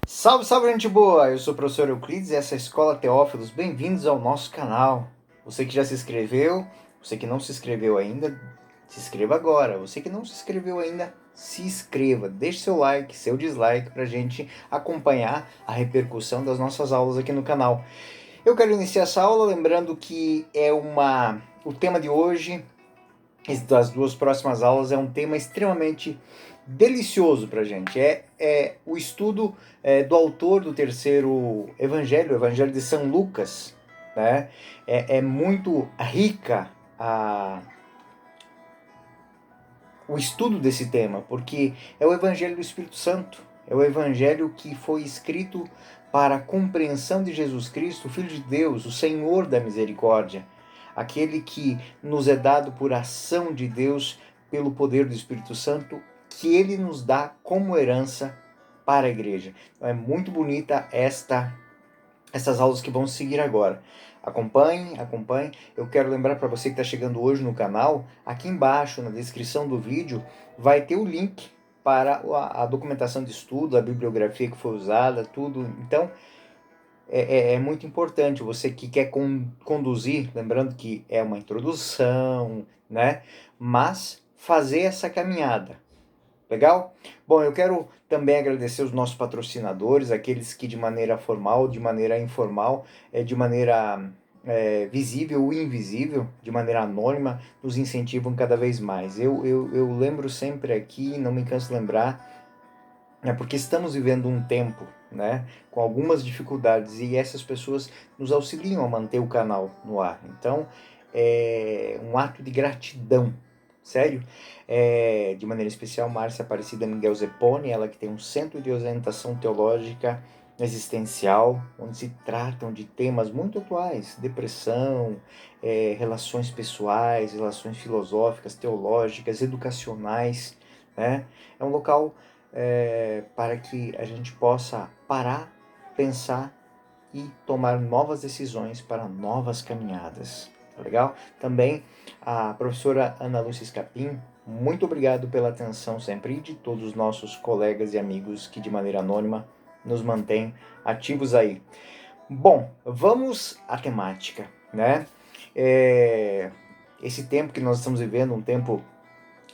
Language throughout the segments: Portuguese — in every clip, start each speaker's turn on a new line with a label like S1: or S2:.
S1: Salve, salve, gente boa! Eu sou o professor Euclides e essa é a Escola Teófilos. Bem-vindos ao nosso canal. Você que já se inscreveu, você que não se inscreveu ainda, se inscreva agora. Você que não se inscreveu ainda, se inscreva. Deixe seu like, seu dislike para a gente acompanhar a repercussão das nossas aulas aqui no canal. Eu quero iniciar essa aula lembrando que o tema de hoje e das duas próximas aulas é um tema extremamente delicioso para a gente. É o estudo do autor do terceiro evangelho, o Evangelho de São Lucas. Né? É muito rica o estudo desse tema, porque é o Evangelho do Espírito Santo. É o Evangelho que foi escrito para a compreensão de Jesus Cristo, o Filho de Deus, o Senhor da misericórdia, aquele que nos é dado por ação de Deus, pelo poder do Espírito Santo, que ele nos dá como herança para a igreja. Então é muito bonita essas aulas que vão seguir agora. Acompanhe. Eu quero lembrar para você que está chegando hoje no canal, aqui embaixo na descrição do vídeo vai ter o link para a documentação de estudo, a bibliografia que foi usada, tudo. Então, é muito importante você que quer conduzir, lembrando que é uma introdução, né? Mas fazer essa caminhada. Legal? Bom, eu quero também agradecer os nossos patrocinadores, aqueles que de maneira formal, de maneira informal, de maneira visível ou invisível, de maneira anônima, nos incentivam cada vez mais. Eu lembro sempre aqui, não me canso de lembrar, porque estamos vivendo um tempo, né, com algumas dificuldades e essas pessoas nos auxiliam a manter o canal no ar. Então, é um ato de gratidão, sério. De maneira especial, Márcia Aparecida Miguel Zepponi, ela que tem um centro de orientação teológica existencial, onde se tratam de temas muito atuais, depressão, relações pessoais, relações filosóficas, teológicas, educacionais, né? É um local para que a gente possa parar, pensar e tomar novas decisões para novas caminhadas. Tá legal? Também a professora Ana Lúcia Scapim, muito obrigado pela atenção sempre e de todos os nossos colegas e amigos que de maneira anônima nos mantêm ativos aí. Bom, vamos à temática, né? Esse tempo que nós estamos vivendo, um tempo,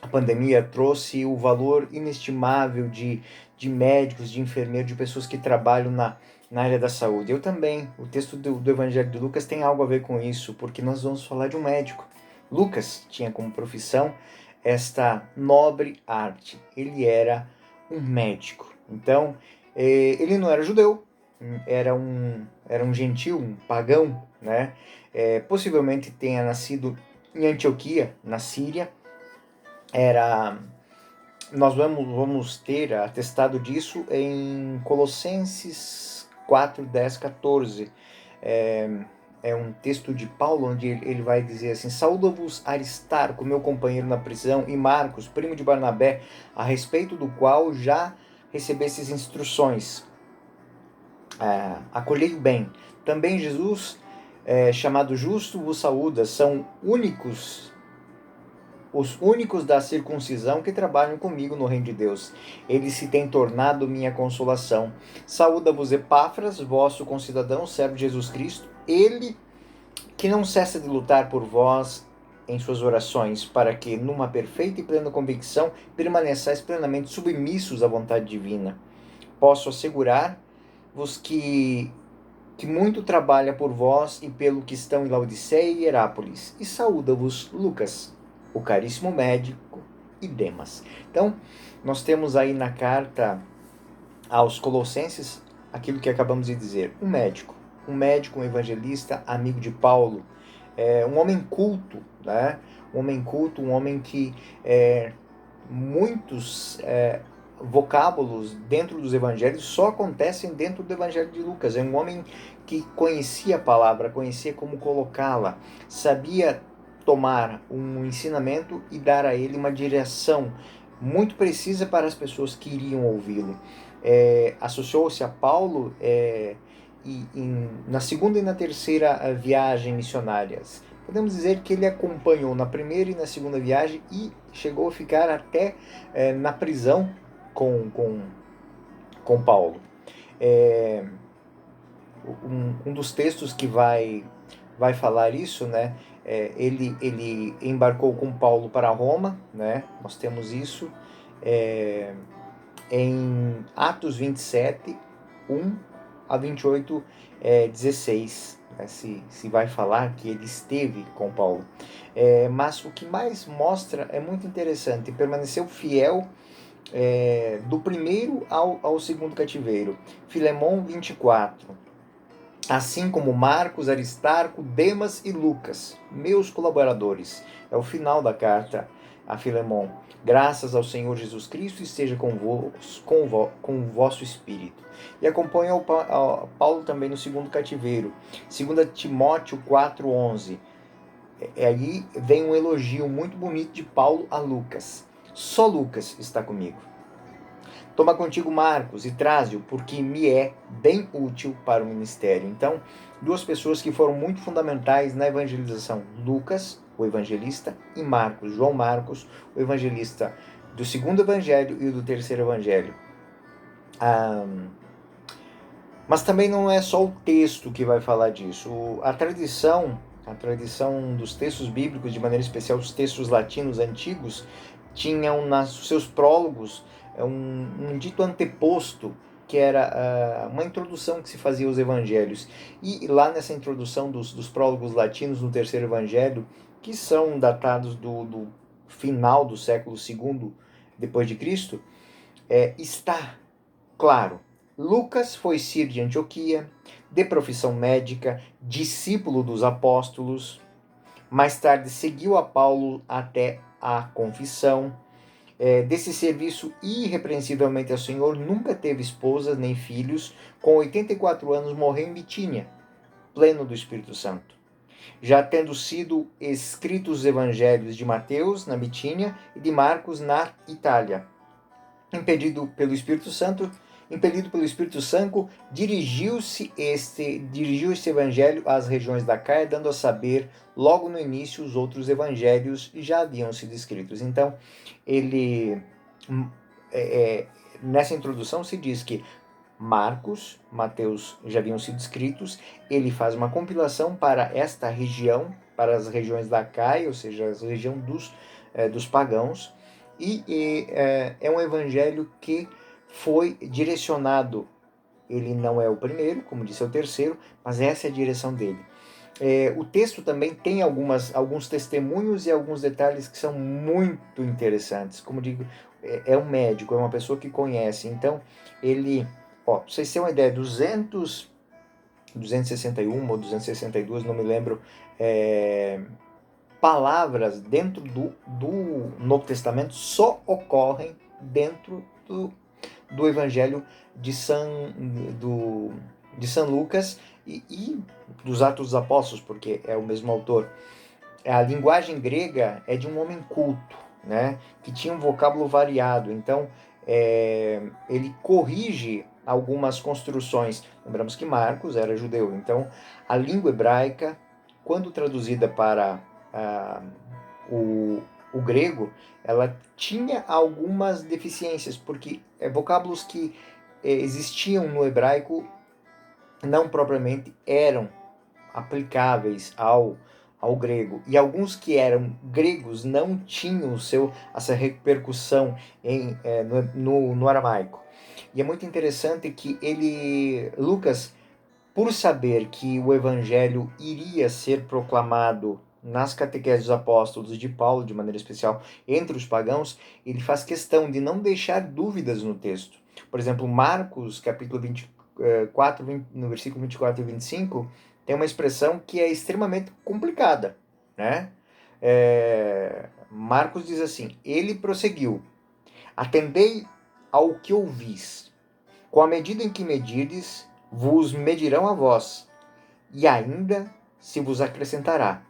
S1: a pandemia trouxe o valor inestimável de médicos, de enfermeiros, de pessoas que trabalham na área da saúde. Eu também, o texto do Evangelho de Lucas tem algo a ver com isso, porque nós vamos falar de um médico. Lucas tinha como profissão esta nobre arte. Ele era um médico. Então, ele não era judeu, era um gentil, um pagão, né? Possivelmente tenha nascido em Antioquia, na Síria. Nós vamos ter atestado disso em Colossenses 4, 10, 14. É um texto de Paulo onde ele vai dizer assim: saúdo-vos Aristarco, meu companheiro na prisão, e Marcos, primo de Barnabé, a respeito do qual já recebestes instruções. Acolhei o bem. Também Jesus, chamado Justo, vos saúda. São os únicos da circuncisão que trabalham comigo no reino de Deus. Eles se têm tornado minha consolação. Saúda-vos Epáfras, vosso concidadão, servo de Jesus Cristo, ele que não cessa de lutar por vós em suas orações, para que, numa perfeita e plena convicção, permaneçais plenamente submissos à vontade divina. Posso assegurar-vos que muito trabalha por vós e pelo que estão em Laodiceia e Herápolis. E saúda-vos Lucas, o caríssimo médico, e Demas. Então, nós temos aí na carta aos Colossenses aquilo que acabamos de dizer: um médico, um evangelista, amigo de Paulo, um homem culto, né? Um homem que muitos vocábulos dentro dos evangelhos só acontecem dentro do evangelho de Lucas. É um homem que conhecia a palavra, conhecia como colocá-la, sabia tomar um ensinamento e dar a ele uma direção muito precisa para as pessoas que iriam ouvi-lo. Associou-se a Paulo na segunda e na terceira viagem missionárias. Podemos dizer que ele acompanhou na primeira e na segunda viagem e chegou a ficar até na prisão com Paulo. Um dos textos que vai falar isso, né? Ele embarcou com Paulo para Roma, né? Nós temos isso em Atos 27, 1 a 28, 16, né? Se vai falar que ele esteve com Paulo. Mas o que mais mostra é muito interessante, permaneceu fiel do primeiro ao segundo cativeiro. Filemão 24. Assim como Marcos, Aristarco, Demas e Lucas, meus colaboradores. É o final da carta a Filemão. Graças ao Senhor Jesus Cristo esteja convosco, com o vosso espírito. E acompanha Paulo também no segundo cativeiro. 2 Timóteo 4:11. Aí vem um elogio muito bonito de Paulo a Lucas. Só Lucas está comigo. Toma contigo Marcos e traze-o, porque me é bem útil para o ministério. Então, duas pessoas que foram muito fundamentais na evangelização. Lucas, o evangelista, e Marcos, João Marcos, o evangelista do segundo evangelho e do terceiro evangelho. Mas também não é só o texto que vai falar disso. A tradição dos textos bíblicos, de maneira especial os textos latinos antigos, tinham nos seus prólogos um dito anteposto, que era uma introdução que se fazia aos evangelhos. E lá nessa introdução dos prólogos latinos no terceiro evangelho, que são datados do final do século II depois de Cristo, está claro: Lucas foi Cir de Antioquia, de profissão médica, discípulo dos apóstolos. Mais tarde seguiu a Paulo até a confissão. Desse serviço irrepreensivelmente ao Senhor, nunca teve esposa nem filhos. Com 84 anos morreu em Bitínia, pleno do Espírito Santo. Já tendo sido escritos os evangelhos de Mateus na Bitínia e de Marcos na Itália. Impedido pelo Espírito Santo, dirigiu este evangelho às regiões da Caia, dando a saber logo no início os outros evangelhos já haviam sido escritos. Então, ele nessa introdução se diz que Marcos, Mateus já haviam sido escritos, ele faz uma compilação para esta região, para as regiões da Caia, ou seja, a região dos pagãos, e é um evangelho que foi direcionado. Ele não é o primeiro, como disse, é o terceiro, mas essa é a direção dele. O texto também tem alguns testemunhos e alguns detalhes que são muito interessantes. Como digo, é um médico, é uma pessoa que conhece. Então, ele, pra vocês terem uma ideia, 261 ou 262, não me lembro, palavras dentro do Novo Testamento só ocorrem dentro do Evangelho de São Lucas e dos Atos dos Apóstolos, porque é o mesmo autor. A linguagem grega é de um homem culto, né, que tinha um vocábulo variado. Então, ele corrige algumas construções. Lembramos que Marcos era judeu, então a língua hebraica, quando traduzida para o grego, ela tinha algumas deficiências, porque vocábulos que existiam no hebraico não propriamente eram aplicáveis ao grego, e alguns que eram gregos não tinham essa repercussão no aramaico. E é muito interessante que Lucas, por saber que o evangelho iria ser proclamado nas catequeses dos apóstolos de Paulo, de maneira especial, entre os pagãos, ele faz questão de não deixar dúvidas no texto. Por exemplo, Marcos, capítulo 24, no versículo 24 e 25, tem uma expressão que é extremamente complicada, né? Marcos diz assim: ele prosseguiu: atendei ao que ouvis, com a medida em que medirdes, vos medirão a vós, e ainda se vos acrescentará.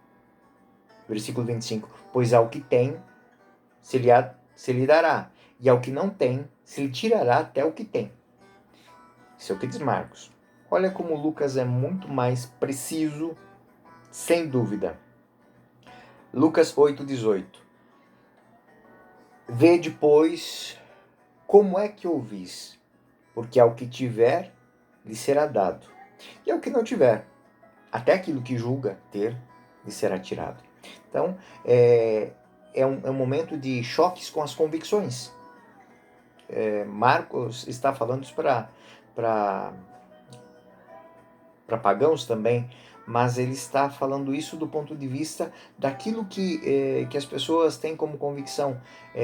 S1: Versículo 25: pois ao que tem, se lhe dará, e ao que não tem, se lhe tirará até o que tem. Isso é o que diz Marcos. Olha como Lucas é muito mais preciso, sem dúvida. Lucas 8,18. Vede, pois, como é que ouvis, porque ao que tiver, lhe será dado. E ao que não tiver, até aquilo que julga ter, lhe será tirado. Então, é um momento de choques com as convicções. Marcos está falando isso para pagãos também, mas ele está falando isso do ponto de vista daquilo que as pessoas têm como convicção.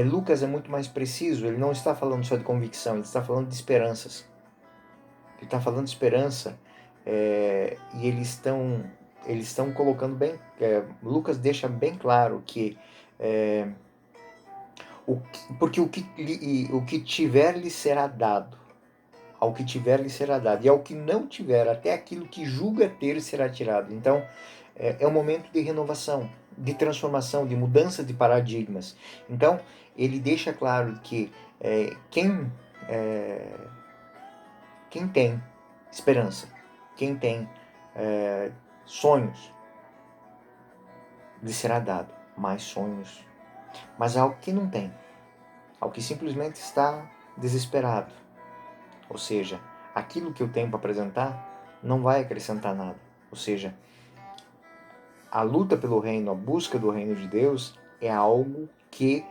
S1: Lucas é muito mais preciso, ele não está falando só de convicção, ele está falando de esperanças. Ele está falando de esperança e eles estão colocando bem. Lucas deixa bem claro que porque o que tiver lhe será dado. Ao que tiver lhe será dado, e ao que não tiver, até aquilo que julga ter será tirado. Então, é um momento de renovação, de transformação, de mudança de paradigmas. Então, ele deixa claro que quem tem esperança, quem tem sonhos, lhe será dado mais sonhos. Mas ao que não tem, ao que simplesmente está desesperado, ou seja, aquilo que eu tenho para apresentar não vai acrescentar nada. Ou seja, a luta pelo reino, a busca do reino de Deus é algo que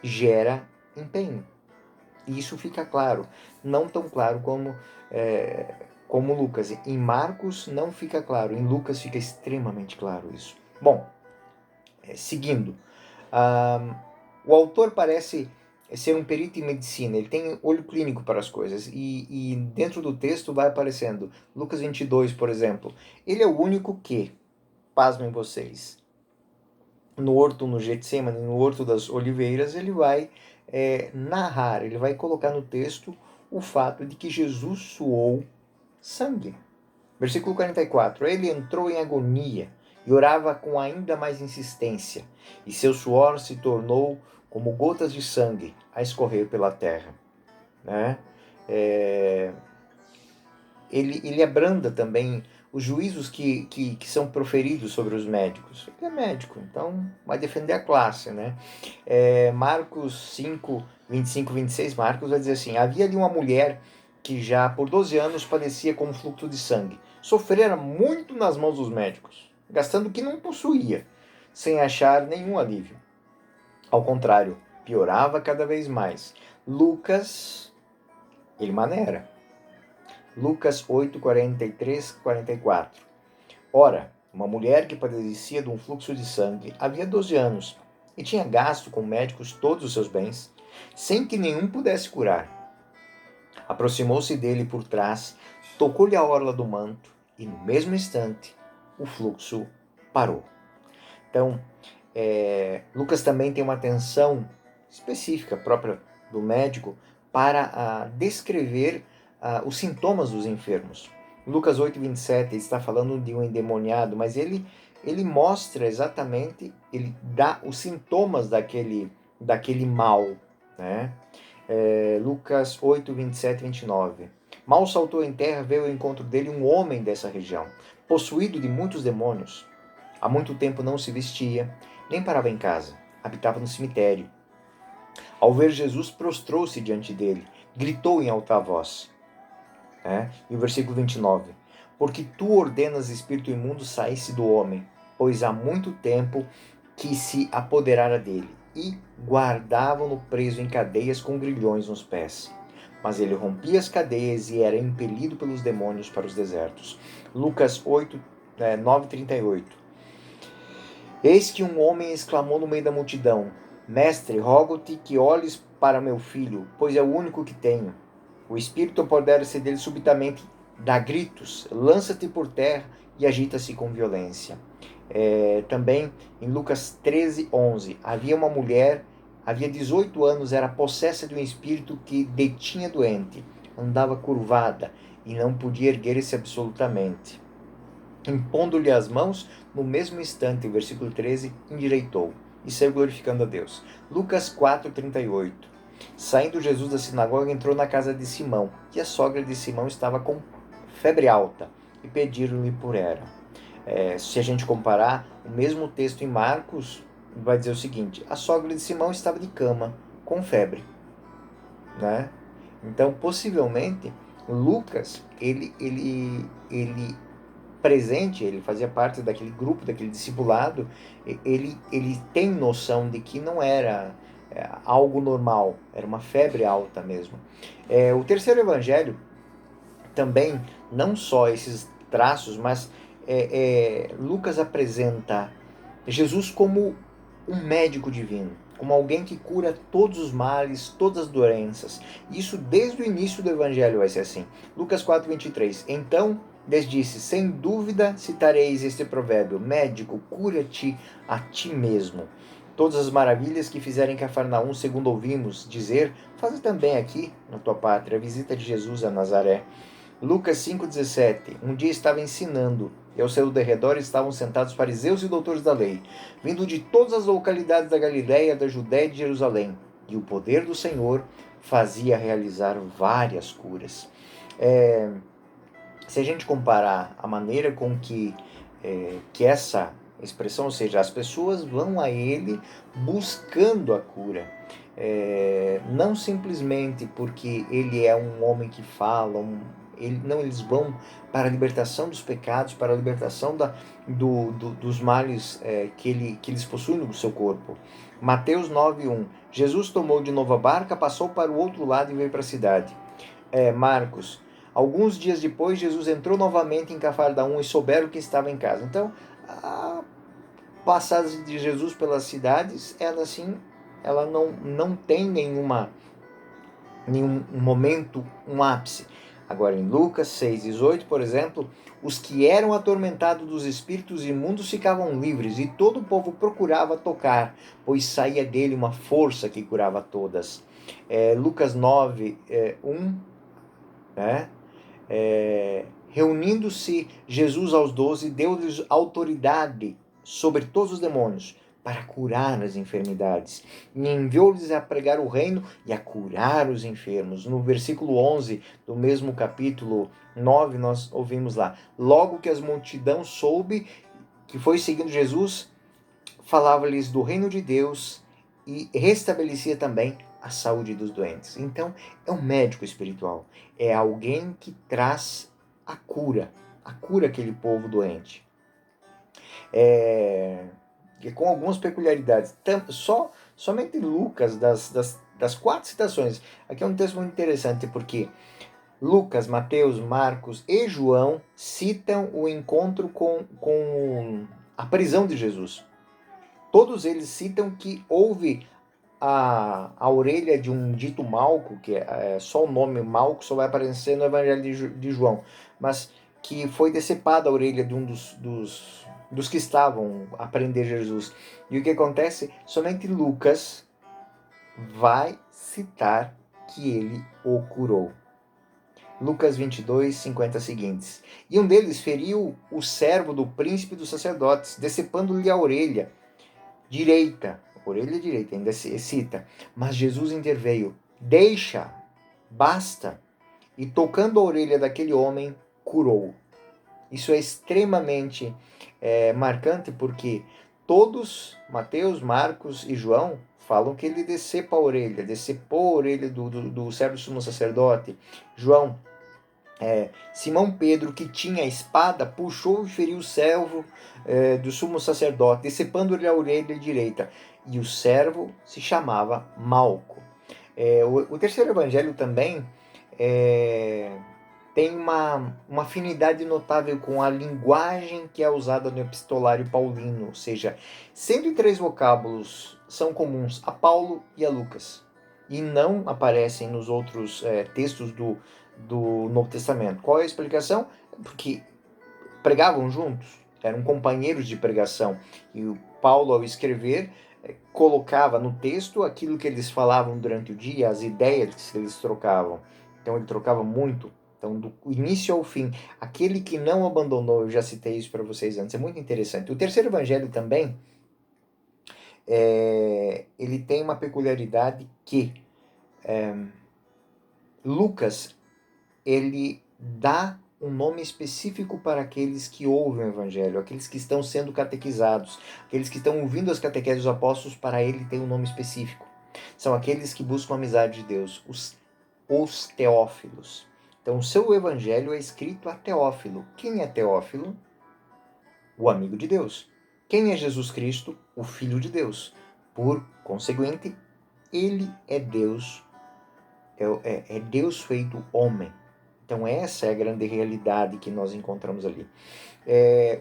S1: gera empenho. E isso fica claro, não tão claro como Lucas. Em Marcos não fica claro, em Lucas fica extremamente claro isso. Bom, seguindo, o autor parece ser um perito em medicina, ele tem olho clínico para as coisas, e dentro do texto vai aparecendo, Lucas 22, por exemplo, ele é o único que, pasmem vocês, no horto, no Getsemane, no horto das oliveiras, ele vai narrar, ele vai colocar no texto o fato de que Jesus suou sangue. Versículo 44, ele entrou em agonia e orava com ainda mais insistência, e seu suor se tornou como gotas de sangue a escorrer pela terra. Né? Ele abranda também os juízos que são proferidos sobre os médicos. Ele é médico, então vai defender a classe. Né? Marcos 5, 25, 26, Marcos vai dizer assim, havia ali uma mulher que já por 12 anos padecia com um fluxo de sangue. Sofrera muito nas mãos dos médicos, gastando o que não possuía, sem achar nenhum alívio. Ao contrário, piorava cada vez mais. Lucas, ele maneira. Lucas 8, 43, 44. Ora, uma mulher que padecia de um fluxo de sangue havia 12 anos e tinha gasto com médicos todos os seus bens, sem que nenhum pudesse curar. Aproximou-se dele por trás, tocou-lhe a orla do manto e, no mesmo instante, o fluxo parou. Então, Lucas também tem uma atenção específica própria do médico para descrever os sintomas dos enfermos. Lucas 8, 27, ele está falando de um endemoniado, mas ele mostra exatamente, ele dá os sintomas daquele mal. Né? Lucas 8, 27 e 29. Mal saltou em terra, veio ao encontro dele um homem dessa região, possuído de muitos demônios. Há muito tempo não se vestia, nem parava em casa, habitava no cemitério. Ao ver Jesus, prostrou-se diante dele, gritou em alta voz. E o versículo 29. Porque tu ordenas espírito imundo saísse do homem, pois há muito tempo que se apoderara dele, e guardavam-no preso em cadeias com grilhões nos pés. Mas ele rompia as cadeias e era impelido pelos demônios para os desertos. Lucas 8, 9, 38. Eis que um homem exclamou no meio da multidão, Mestre, rogo-te que olhes para meu filho, pois é o único que tenho. O espírito apodera-se dele subitamente, dá gritos, lança-te por terra e agita-se com violência. Também em Lucas 13, 11, havia uma mulher, havia 18 anos, era possessa de um espírito que detinha doente, andava curvada e não podia erguer-se absolutamente. Impondo-lhe as mãos, no mesmo instante, o versículo 13, endireitou e saiu glorificando a Deus. Lucas 4, 38. Saindo Jesus da sinagoga, entrou na casa de Simão, e a sogra de Simão estava com febre alta, e pediram-lhe por ela. Se a gente comparar o mesmo texto em Marcos, vai dizer o seguinte, a sogra de Simão estava de cama, com febre. Né? Então, possivelmente, Lucas, ele presente, ele fazia parte daquele grupo, daquele discipulado, ele tem noção de que não era algo normal, era uma febre alta mesmo. O terceiro evangelho também, não só esses traços, mas Lucas apresenta Jesus como um médico divino, como alguém que cura todos os males, todas as doenças. Isso desde o início do evangelho vai ser assim. Lucas 4:23. Então lhes disse: sem dúvida citareis este provérbio: médico, cura-te a ti mesmo. Todas as maravilhas que fizeram em Cafarnaum, segundo ouvimos dizer, faz também aqui na tua pátria. A visita de Jesus a Nazaré. Lucas 5,17. Um dia estava ensinando, e ao seu derredor estavam sentados fariseus e doutores da lei, vindo de todas as localidades da Galiléia, da Judéia e de Jerusalém. E o poder do Senhor fazia realizar várias curas. Se a gente comparar a maneira com que essa expressão, ou seja, as pessoas vão a ele buscando a cura, não simplesmente porque ele é um homem que fala, eles vão para a libertação dos pecados, para a libertação dos males que eles possuem no seu corpo. Mateus 9:1. Jesus tomou de novo a barca, passou para o outro lado e veio para a cidade. Marcos. Alguns dias depois, Jesus entrou novamente em Cafarnaum e souberam que estava em casa. Então, a passada de Jesus pelas cidades, ela não tem nenhum momento, um ápice. Agora, em Lucas 6,18, por exemplo, os que eram atormentados dos espíritos imundos ficavam livres e todo o povo procurava tocar, pois saía dele uma força que curava todas. Lucas 9:1, né? Reunindo-se Jesus aos 12, deu-lhes autoridade sobre todos os demônios para curar as enfermidades. E enviou-lhes a pregar o reino e a curar os enfermos. No versículo 11 do mesmo capítulo 9, nós ouvimos lá: logo que as multidão soube que foi seguindo Jesus, falava-lhes do reino de Deus e restabelecia também a saúde dos doentes. Então, é um médico espiritual, é alguém que traz a cura àquele povo doente. E com algumas peculiaridades. Somente Lucas, das 4 citações, aqui é um texto muito interessante, porque Lucas, Mateus, Marcos e João citam o encontro com a prisão de Jesus. Todos eles citam que houve a orelha de um dito Malco, que só o nome Malco só vai aparecer no Evangelho de João, mas que foi decepada a orelha de um dos que estavam a prender Jesus. E o que acontece? Somente Lucas vai citar que ele o curou. Lucas 22, 50 seguintes. E um deles feriu o servo do príncipe dos sacerdotes, decepando-lhe a orelha direita, ainda se cita. Mas Jesus interveio: deixa, basta. E tocando a orelha daquele homem, curou. Isso é extremamente marcante, porque todos, Mateus, Marcos e João, falam que ele decepou a orelha do servo sumo sacerdote. João, Simão Pedro, que tinha a espada, puxou e feriu o servo do sumo sacerdote, decepando-lhe a orelha direita. E o servo se chamava Malco. O terceiro evangelho também tem uma afinidade notável com a linguagem que é usada no epistolário paulino, ou seja, 103 vocábulos são comuns a Paulo e a Lucas, e não aparecem nos outros textos do Novo Testamento. Qual é a explicação? Porque pregavam juntos, eram companheiros de pregação, e o Paulo, ao escrever, colocava no texto aquilo que eles falavam durante o dia, as ideias que eles trocavam. Então ele trocava muito. Então, do início ao fim, aquele que não abandonou, eu já citei isso para vocês antes, é muito interessante. O terceiro evangelho também, ele tem uma peculiaridade que Lucas, ele dá um nome específico para aqueles que ouvem o evangelho, aqueles que estão sendo catequizados, aqueles que estão ouvindo as catequeses dos apóstolos, para ele tem um nome específico. São aqueles que buscam a amizade de Deus, os teófilos. Então, o seu evangelho é escrito a Teófilo. Quem é Teófilo? O amigo de Deus. Quem é Jesus Cristo? O Filho de Deus. Por conseguinte, ele é Deus, é Deus feito homem. Então, essa é a grande realidade que nós encontramos ali.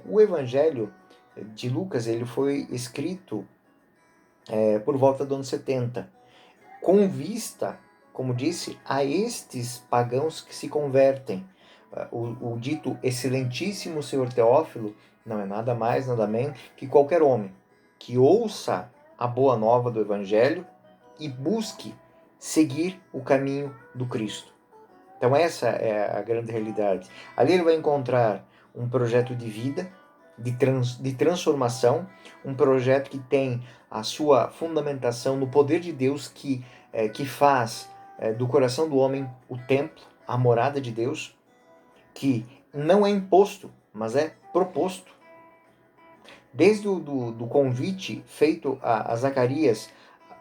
S1: O evangelho de Lucas ele foi escrito por volta do ano 70, com vista, como disse, a estes pagãos que se convertem. O dito excelentíssimo senhor Teófilo não é nada mais, nada menos que qualquer homem que ouça a boa nova do Evangelho e busque seguir o caminho do Cristo. Então essa é a grande realidade. Ali ele vai encontrar um projeto de vida, de transformação, um projeto que tem a sua fundamentação no poder de Deus que faz do coração do homem o templo, a morada de Deus, que não é imposto, mas é proposto. Desde do convite feito a Zacarias,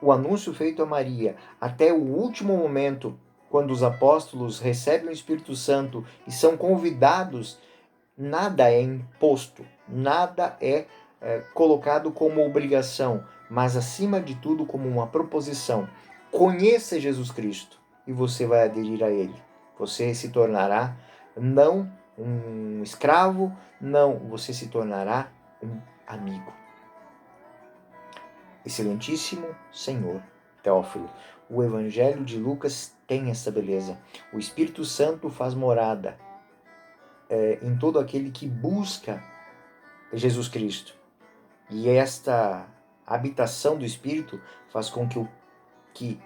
S1: o anúncio feito a Maria, até o último momento, quando os apóstolos recebem o Espírito Santo e são convidados, nada é imposto, nada é colocado como obrigação, mas acima de tudo como uma proposição. Conheça Jesus Cristo e você vai aderir a Ele. Você se tornará não um escravo, não, você se tornará um amigo. Excelentíssimo Senhor Teófilo, o Evangelho de Lucas tem essa beleza. O Espírito Santo faz morada em todo aquele que busca Jesus Cristo. E esta habitação do Espírito faz com que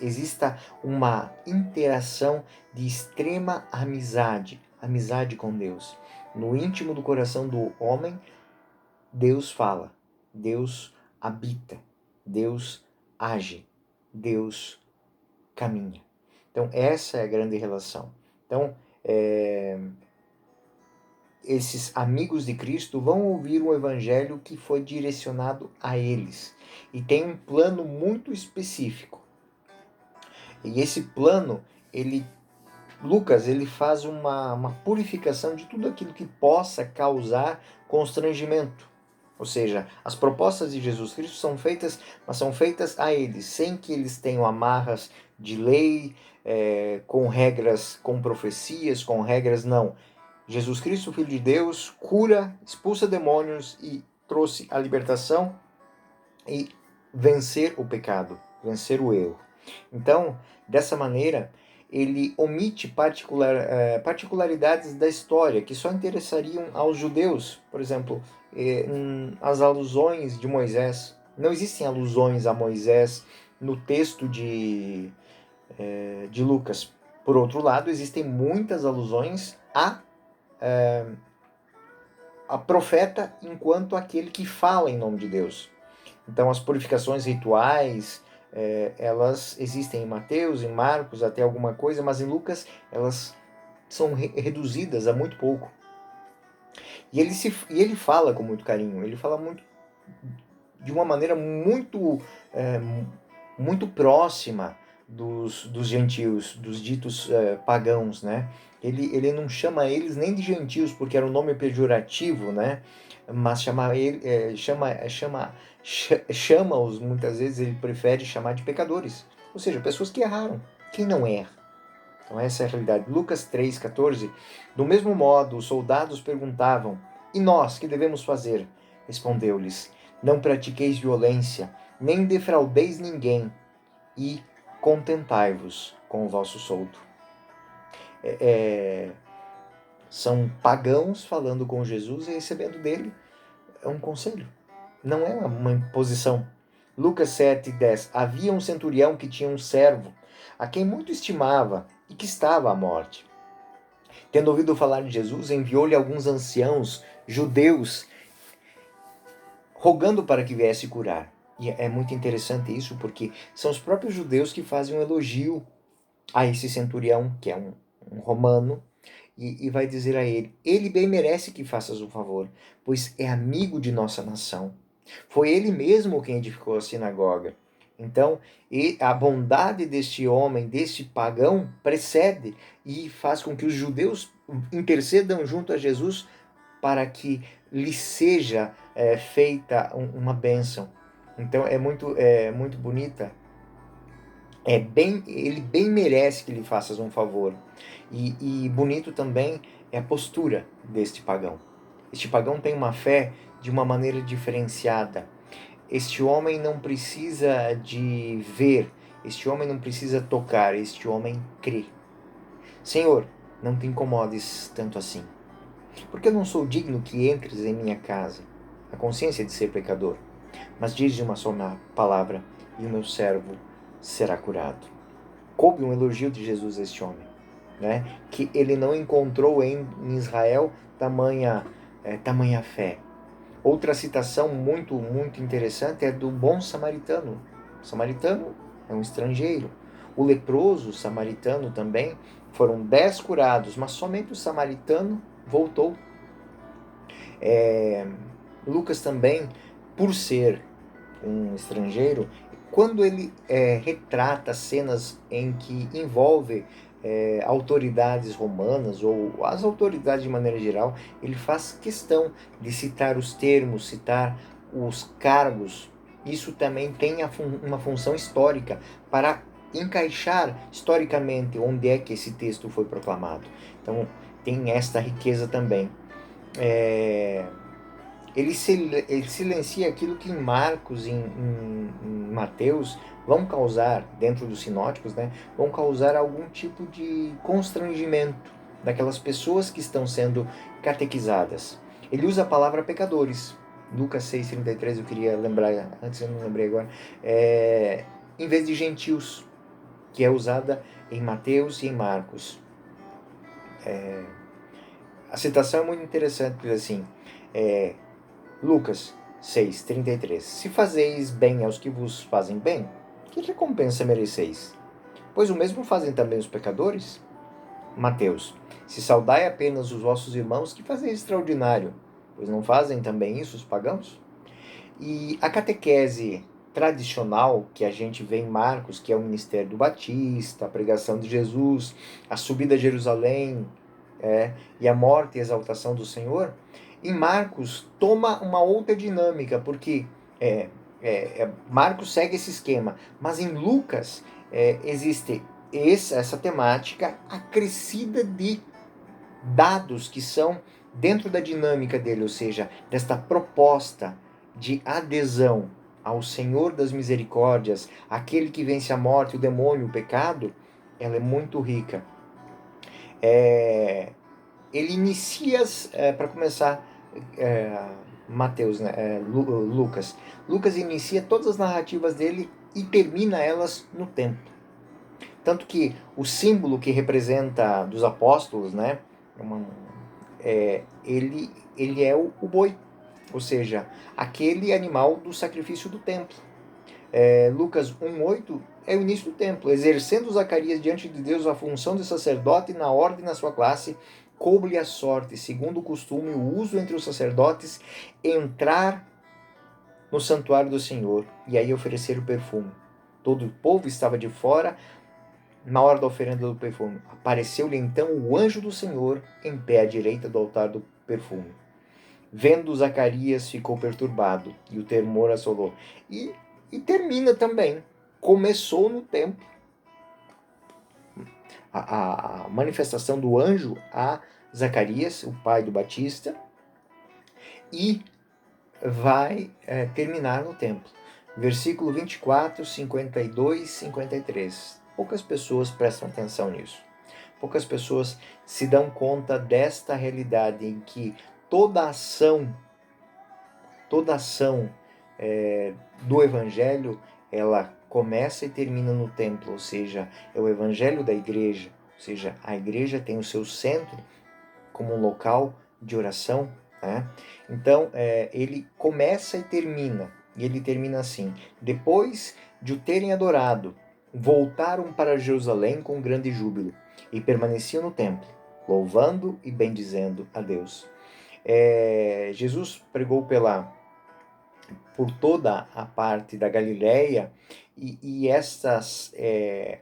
S1: exista uma interação de extrema amizade com Deus. No íntimo do coração do homem, Deus fala, Deus habita, Deus age, Deus caminha. Então, essa é a grande relação. Então, esses amigos de Cristo vão ouvir um evangelho que foi direcionado a eles e tem um plano muito específico. E esse plano, Lucas, ele faz uma purificação de tudo aquilo que possa causar constrangimento. Ou seja, as propostas de Jesus Cristo são feitas, mas são feitas a eles, sem que eles tenham amarras de lei, com regras, com profecias, com regras, não. Jesus Cristo, Filho de Deus, cura, expulsa demônios e trouxe a libertação e vencer o pecado, vencer o erro. Então, dessa maneira, ele omite particularidades da história que só interessariam aos judeus. Por exemplo, as alusões de Moisés. Não existem alusões a Moisés no texto de Lucas. Por outro lado, existem muitas alusões a profeta enquanto aquele que fala em nome de Deus. Então, as purificações rituais, elas existem em Mateus, em Marcos, até alguma coisa, mas em Lucas elas são reduzidas a muito pouco. E ele fala com muito carinho, ele fala muito de uma maneira muito próxima dos gentios, dos ditos pagãos, né? Ele não chama eles nem de gentios, porque era um nome pejorativo, né? Mas chama-os, muitas vezes ele prefere chamar de pecadores. Ou seja, pessoas que erraram. Quem não erra? Então essa é a realidade. Lucas 3,14. Do mesmo modo, os soldados perguntavam, e nós, que devemos fazer? Respondeu-lhes, não pratiqueis violência, nem defraudeis ninguém, e contentai-vos com o vosso soldo. São pagãos falando com Jesus e recebendo dele um conselho. Não é uma imposição. Lucas 7,10. Havia um centurião que tinha um servo, a quem muito estimava e que estava à morte. Tendo ouvido falar de Jesus, enviou-lhe alguns anciãos judeus, rogando para que viesse curar. E é muito interessante isso, porque são os próprios judeus que fazem um elogio a esse centurião, que é um romano, e vai dizer a ele bem merece que faças um favor, pois é amigo de nossa nação. Foi ele mesmo quem edificou a sinagoga. Então, e a bondade deste homem, deste pagão, precede e faz com que os judeus intercedam junto a Jesus para que lhe seja feita uma bênção. Então, é muito bonita. Ele bem merece que lhe faças um favor. E bonito também é a postura deste pagão. Este pagão tem uma fé de uma maneira diferenciada. Este homem não precisa de ver, este homem não precisa tocar, este homem crê. Senhor, não te incomodes tanto assim, porque eu não sou digno que entres em minha casa, a consciência de ser pecador, mas diz uma só palavra e o meu servo será curado. Coube um elogio de Jesus a este homem, né? Que ele não encontrou em Israel tamanha fé. Outra citação muito interessante é do bom samaritano. O samaritano é um estrangeiro. O leproso samaritano também, foram 10 curados, mas somente o samaritano voltou. Lucas também, por ser um estrangeiro, quando ele retrata cenas em que envolve autoridades romanas ou as autoridades de maneira geral, ele faz questão de citar os termos, citar os cargos. Isso também tem uma função histórica para encaixar historicamente onde é que esse texto foi proclamado. Então tem esta riqueza também. Ele silencia aquilo que em Marcos, em Mateus, vão causar, dentro dos sinóticos, né, vão causar algum tipo de constrangimento daquelas pessoas que estão sendo catequizadas. Ele usa a palavra pecadores. Lucas 6,33, eu queria lembrar, antes eu não lembrei agora, em vez de gentios, que é usada em Mateus e em Marcos. A citação é muito interessante, porque assim, Lucas 6,33. Se fazeis bem aos que vos fazem bem, que recompensa mereceis? Pois o mesmo fazem também os pecadores. Mateus. Se saudai apenas os vossos irmãos, que fazeis extraordinário? Pois não fazem também isso os pagãos? E a catequese tradicional que a gente vê em Marcos, que é o ministério do Batista, a pregação de Jesus, a subida a Jerusalém, e a morte e a exaltação do Senhor, em Marcos toma uma outra dinâmica, porque Marcos segue esse esquema, mas em Lucas existe essa temática acrescida de dados que são dentro da dinâmica dele, ou seja, desta proposta de adesão ao Senhor das misericórdias, aquele que vence a morte, o demônio, o pecado, ela é muito rica. Ele inicia, para começar, Lucas. Lucas inicia todas as narrativas dele e termina elas no templo. Tanto que o símbolo que representa dos apóstolos, né, ele é o boi, ou seja, aquele animal do sacrifício do templo. Lucas 1,8 é o início do templo, exercendo Zacarias diante de Deus a função de sacerdote na ordem na sua classe, coube-lhe a sorte, segundo o costume, o uso entre os sacerdotes, entrar no santuário do Senhor e aí oferecer o perfume. Todo o povo estava de fora na hora da oferenda do perfume. Apareceu-lhe então o anjo do Senhor em pé à direita do altar do perfume. Vendo Zacarias, ficou perturbado e o temor assolou. E termina também. Começou no templo. A manifestação do anjo a Zacarias, o pai do Batista, e vai terminar no templo. Versículo 24, 52, 53. Poucas pessoas prestam atenção nisso. Poucas pessoas se dão conta desta realidade em que toda ação do Evangelho, ela começa e termina no templo, ou seja, é o Evangelho da igreja, ou seja, a igreja tem o seu centro como um local de oração, né? Então, ele começa e ele termina assim: depois de o terem adorado, voltaram para Jerusalém com grande júbilo e permaneciam no templo, louvando e bendizendo a Deus. Jesus pregou pela por toda a parte da Galileia, e essa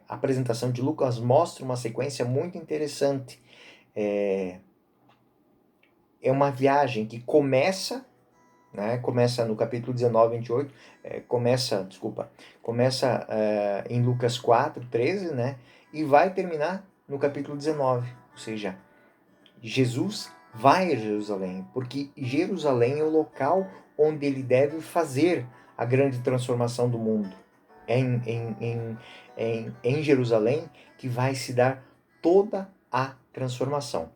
S1: apresentação de Lucas mostra uma sequência muito interessante. É uma viagem que começa, né, começa no capítulo 19, 28, começa em Lucas 4, 13, né, e vai terminar no capítulo 19, ou seja, Jesus vai a Jerusalém, porque Jerusalém é o local onde ele deve fazer a grande transformação do mundo. É em Jerusalém que vai se dar toda a transformação.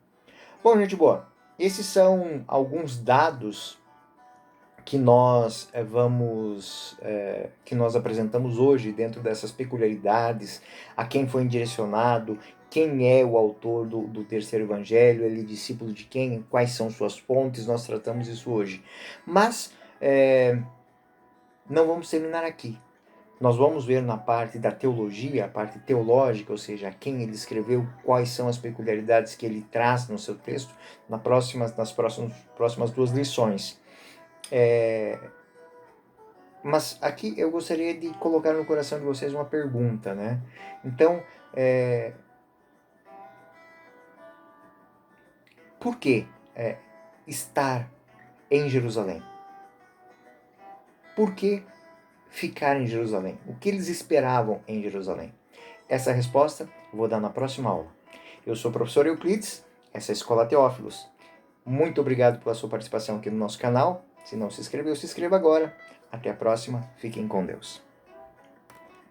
S1: Bom, gente boa, esses são alguns dados que nós que nós apresentamos hoje dentro dessas peculiaridades, a quem foi direcionado, quem é o autor do terceiro evangelho, ele é discípulo de quem, quais são suas fontes, nós tratamos isso hoje. Mas não vamos terminar aqui. Nós vamos ver na parte da teologia, a parte teológica, ou seja, quem ele escreveu, quais são as peculiaridades que ele traz no seu texto, nas próximas duas lições. Mas aqui eu gostaria de colocar no coração de vocês uma pergunta, né? Então, por que estar em Jerusalém? Por que ficar em Jerusalém? O que eles esperavam em Jerusalém? Essa resposta eu vou dar na próxima aula. Eu sou o professor Euclides, essa é a Escola Teófilos. Muito obrigado pela sua participação aqui no nosso canal. Se não se inscreveu, se inscreva agora. Até a próxima. Fiquem com Deus.